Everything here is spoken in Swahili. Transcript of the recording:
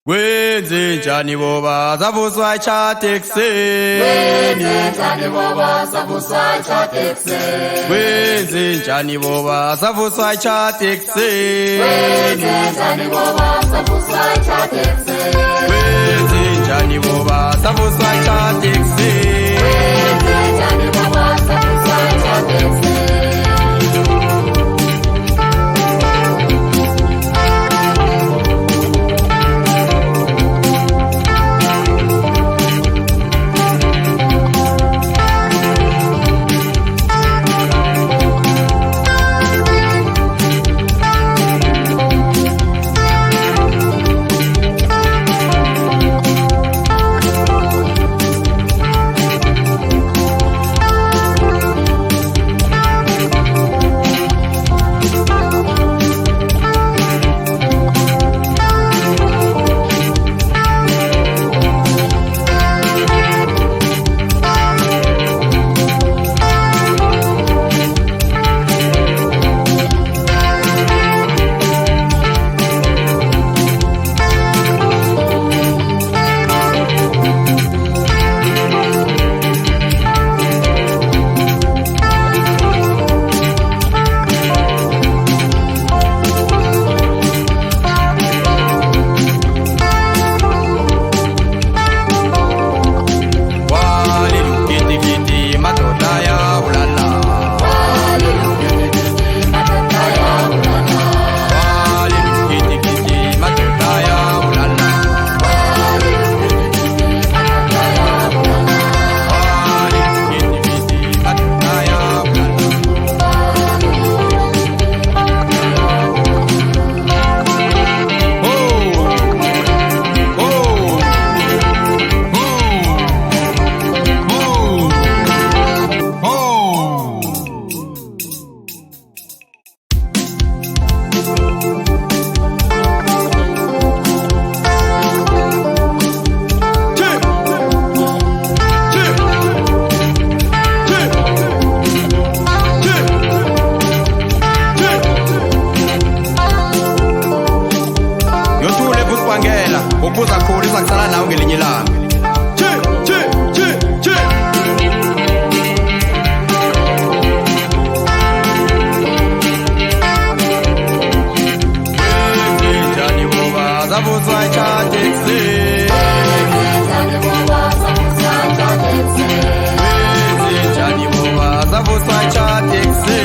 Kwenzenjani boba zavuswa cha taxi. Kwenzenjani boba zavuswa cha taxi. Kwenzenjani boba zavuswa cha taxi. Kwenzenjani boba zavuswa cha taxi. Kwenzenjani boba zavuswa cha taxi. Kwenzenjani boba zavuswa cha taxi. Ukuza khona izakusala nawe ngelinye ilanga. Kwenzenjani boba zavuswa cha taxi. Kwenzenjani boba zavuswa cha taxi. Kwenzenjani boba zavuswa cha taxi.